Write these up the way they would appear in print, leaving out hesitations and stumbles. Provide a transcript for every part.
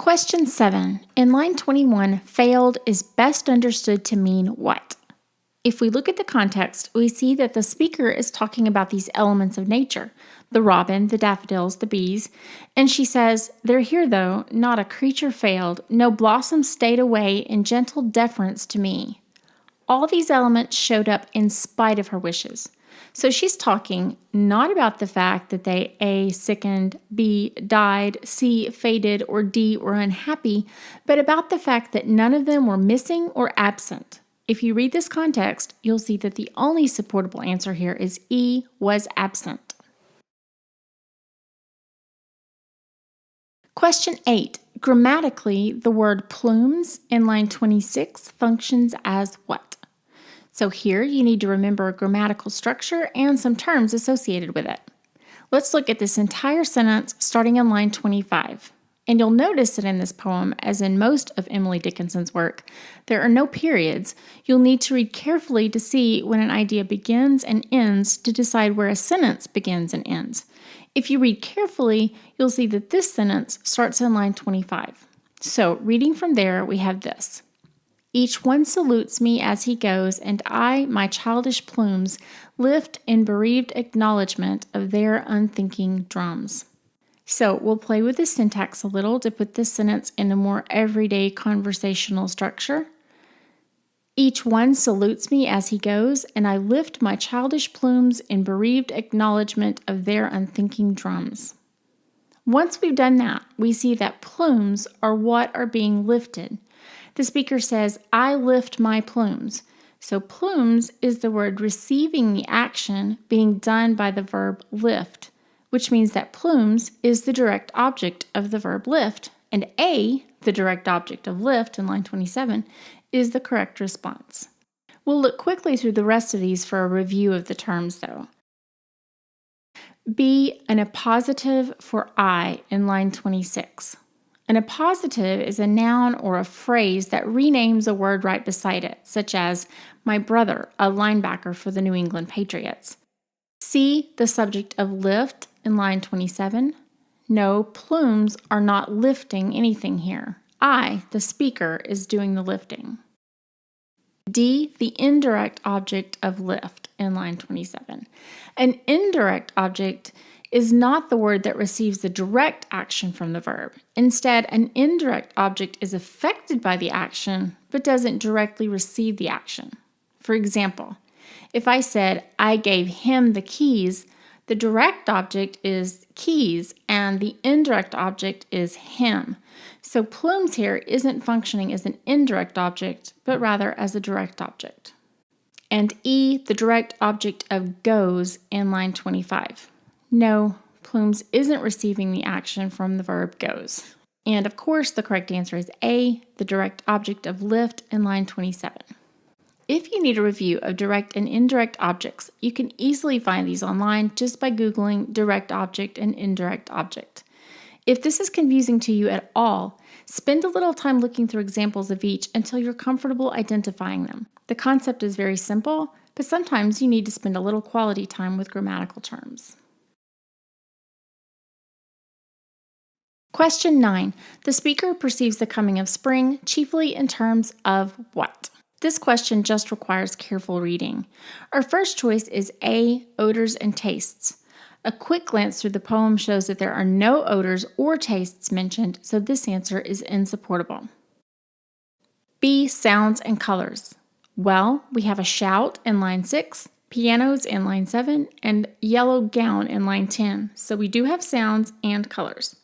Question 7. In line 21, failed is best understood to mean what? If we look at the context, we see that the speaker is talking about these elements of nature, the robin, the daffodils, the bees, and she says, "They're here though, not a creature failed, no blossom stayed away in gentle deference to me." All these elements showed up in spite of her wishes. So she's talking not about the fact that they A, sickened, B, died, C, faded, or D, were unhappy, but about the fact that none of them were missing or absent. If you read this context, you'll see that the only supportable answer here is E, was absent. Question 8. Grammatically, the word plumes in line 26 functions as what? So here you need to remember a grammatical structure and some terms associated with it. Let's look at this entire sentence starting in line 25. And you'll notice that in this poem, as in most of Emily Dickinson's work, there are no periods. You'll need to read carefully to see when an idea begins and ends to decide where a sentence begins and ends. If you read carefully, you'll see that this sentence starts in line 25. So reading from there, we have this. Each one salutes me as he goes, and I, my childish plumes, lift in bereaved acknowledgement of their unthinking drums. So we'll play with the syntax a little to put this sentence in a more everyday conversational structure. Each one salutes me as he goes, and I lift my childish plumes in bereaved acknowledgement of their unthinking drums. Once we've done that, we see that plumes are what are being lifted. The speaker says, "I lift my plumes." So plumes is the word receiving the action being done by the verb lift, which means that plumes is the direct object of the verb lift, and A, the direct object of lift in line 27, is the correct response. We'll look quickly through the rest of these for a review of the terms, though. B, an appositive for I in line 26. An appositive is a noun or a phrase that renames a word right beside it, such as my brother, a linebacker for the New England Patriots. C, the subject of lift in line 27. No, plumes are not lifting anything here. I, the speaker, is doing the lifting. D, the indirect object of lift in line 27. An indirect object is not the word that receives the direct action from the verb. Instead, an indirect object is affected by the action, but doesn't directly receive the action. For example, if I said, "I gave him the keys," the direct object is keys, and the indirect object is him. So plumes here isn't functioning as an indirect object, but rather as a direct object. And E, the direct object of goes in line 25. No, plumes isn't receiving the action from the verb goes. And of course, the correct answer is A, the direct object of lift in line 27. If you need a review of direct and indirect objects, you can easily find these online just by Googling direct object and indirect object. If this is confusing to you at all, spend a little time looking through examples of each until you're comfortable identifying them. The concept is very simple, but sometimes you need to spend a little quality time with grammatical terms. Question 9. The speaker perceives the coming of spring chiefly in terms of what? This question just requires careful reading. Our first choice is A, odors and tastes. A quick glance through the poem shows that there are no odors or tastes mentioned, so this answer is insupportable. B, sounds and colors. Well, we have a shout in line 6, pianos in line 7, and yellow gown in line 10, so we do have sounds and colors.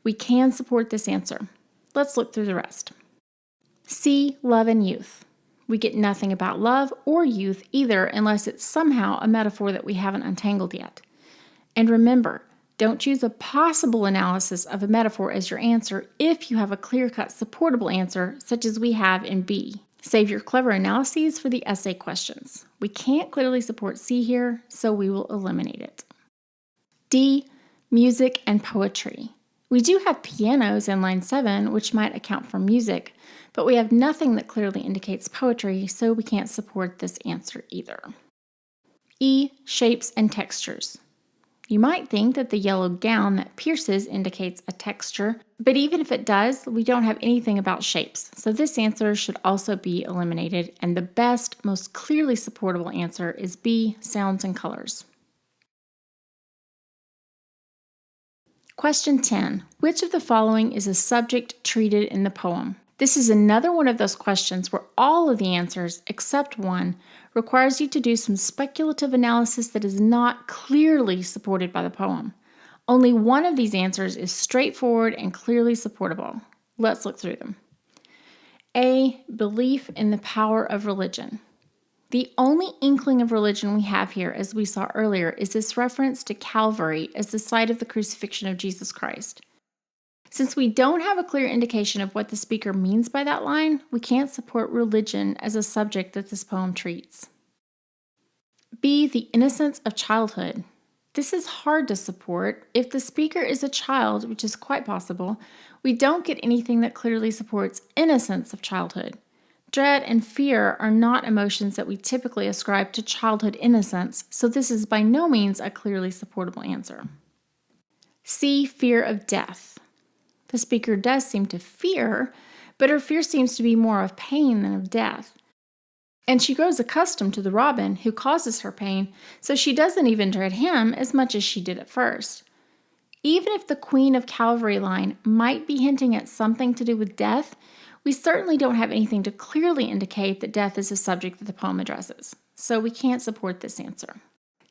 We can support this answer. Let's look through the rest. C, love and youth. We get nothing about love or youth either unless it's somehow a metaphor that we haven't untangled yet. And remember, don't use a possible analysis of a metaphor as your answer if you have a clear-cut supportable answer such as we have in B. Save your clever analyses for the essay questions. We can't clearly support C here, so we will eliminate it. D, music and poetry. We do have pianos in line 7, which might account for music, but we have nothing that clearly indicates poetry, so we can't support this answer either. E, shapes and textures. You might think that the yellow gown that pierces indicates a texture, but even if it does, we don't have anything about shapes. So this answer should also be eliminated, and the best, most clearly supportable answer is B, sounds and colors. Question 10. Which of the following is a subject treated in the poem? This is another one of those questions where all of the answers, except one, requires you to do some speculative analysis that is not clearly supported by the poem. Only one of these answers is straightforward and clearly supportable. Let's look through them. A. Belief in the power of religion. The only inkling of religion we have here, as we saw earlier, is this reference to Calvary as the site of the crucifixion of Jesus Christ. Since we don't have a clear indication of what the speaker means by that line, we can't support religion as a subject that this poem treats. B. The innocence of childhood. This is hard to support. If the speaker is a child, which is quite possible, we don't get anything that clearly supports innocence of childhood. Dread and fear are not emotions that we typically ascribe to childhood innocence, so this is by no means a clearly supportable answer. C. Fear of death. The speaker does seem to fear, but her fear seems to be more of pain than of death. And she grows accustomed to the robin who causes her pain, so she doesn't even dread him as much as she did at first. Even if the Queen of Calvary line might be hinting at something to do with death, we certainly don't have anything to clearly indicate that death is a subject that the poem addresses, so we can't support this answer.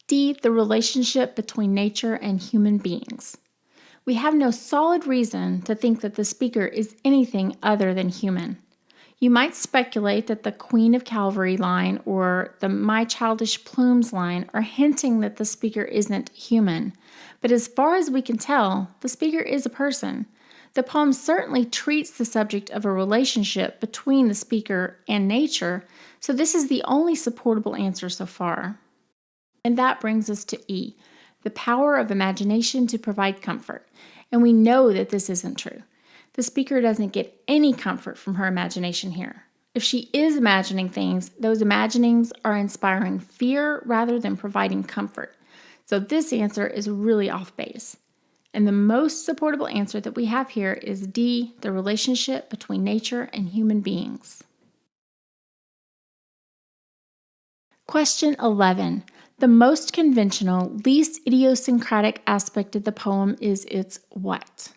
D. The relationship between nature and human beings. We have no solid reason to think that the speaker is anything other than human. You might speculate that the Queen of Calvary line or the My Childish Plumes line are hinting that the speaker isn't human, but as far as we can tell, the speaker is a person. The poem certainly treats the subject of a relationship between the speaker and nature, so this is the only supportable answer so far. And that brings us to E, the power of imagination to provide comfort. And we know that this isn't true. The speaker doesn't get any comfort from her imagination here. If she is imagining things, those imaginings are inspiring fear rather than providing comfort. So this answer is really off base. And the most supportable answer that we have here is D, the relationship between nature and human beings. Question 11. The most conventional, least idiosyncratic aspect of the poem is its what?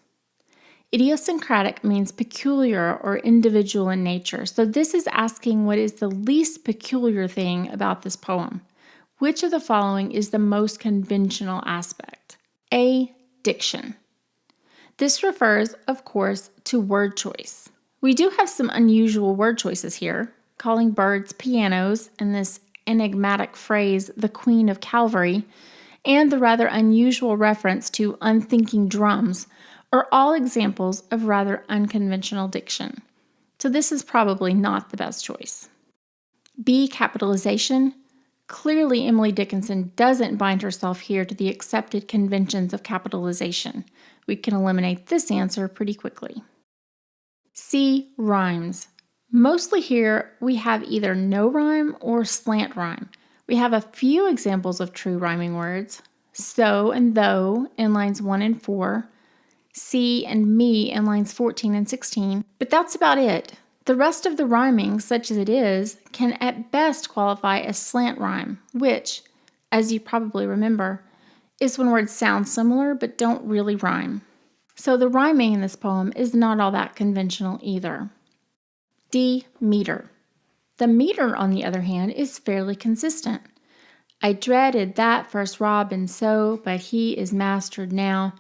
Idiosyncratic means peculiar or individual in nature, so this is asking what is the least peculiar thing about this poem. Which of the following is the most conventional aspect? A. Diction. This refers, of course, to word choice. We do have some unusual word choices here, calling birds pianos and this enigmatic phrase, the Queen of Calvary, and the rather unusual reference to unthinking drums are all examples of rather unconventional diction. So this is probably not the best choice. B. Capitalization. Clearly, Emily Dickinson doesn't bind herself here to the accepted conventions of capitalization. We can eliminate this answer pretty quickly. C. Rhymes. Mostly here, we have either no rhyme or slant rhyme. We have a few examples of true rhyming words, so and though in lines 1 and 4, see and me in lines 14 and 16, but that's about it. The rest of the rhyming, such as it is, can at best qualify as slant rhyme, which, as you probably remember, is when words sound similar but don't really rhyme. So the rhyming in this poem is not all that conventional either. D. Meter. The meter, on the other hand, is fairly consistent. I dreaded that first robin so, but he is mastered now.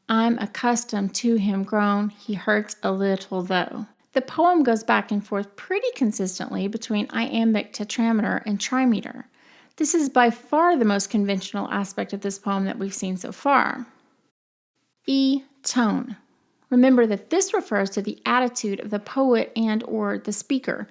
I'm accustomed to him grown, he hurts a little though. The poem goes back and forth pretty consistently between iambic tetrameter and trimeter. This is by far the most conventional aspect of this poem that we've seen so far. E. Tone. Remember that this refers to the attitude of the poet and or the speaker.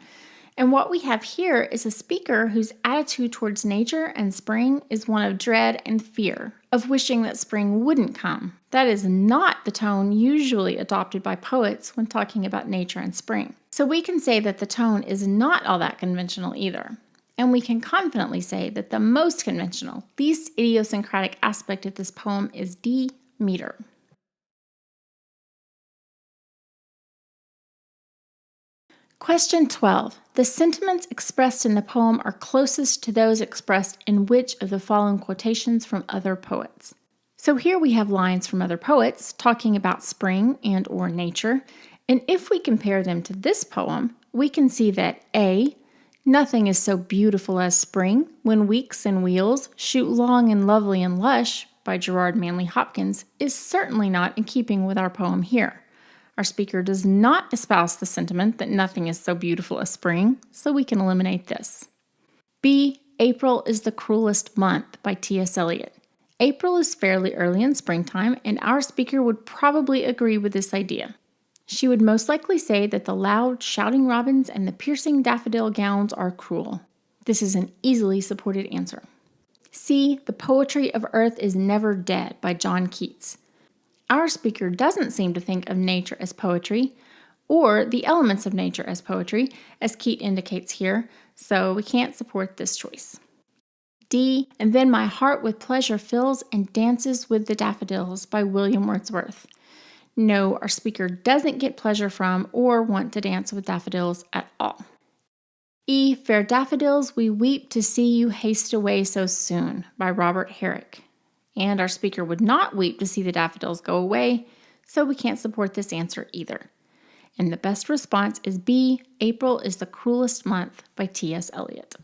And what we have here is a speaker whose attitude towards nature and spring is one of dread and fear, of wishing that spring wouldn't come. That is not the tone usually adopted by poets when talking about nature and spring. So we can say that the tone is not all that conventional either. And we can confidently say that the most conventional, least idiosyncratic aspect of this poem is D meter. Question 12. The sentiments expressed in the poem are closest to those expressed in which of the following quotations from other poets? So here we have lines from other poets talking about spring and or nature, and if we compare them to this poem, we can see that A, nothing is so beautiful as spring, when weeks and wheels shoot long and lovely and lush, by Gerard Manley Hopkins, is certainly not in keeping with our poem here. Our speaker does not espouse the sentiment that nothing is so beautiful as spring, so we can eliminate this. B, April is the cruelest month, by T.S. Eliot. April is fairly early in springtime, and our speaker would probably agree with this idea. She would most likely say that the loud, shouting robins and the piercing daffodil gowns are cruel. This is an easily supported answer. C, the poetry of earth is never dead, by John Keats. Our speaker doesn't seem to think of nature as poetry, or the elements of nature as poetry, as Keats indicates here, so we can't support this choice. D, and then my heart with pleasure fills and dances with the daffodils, by William Wordsworth. No, our speaker doesn't get pleasure from or want to dance with daffodils at all. E, fair daffodils, we weep to see you haste away so soon, by Robert Herrick. And our speaker would not weep to see the daffodils go away, so we can't support this answer either. And the best response is B, April is the cruelest month, by T.S. Eliot.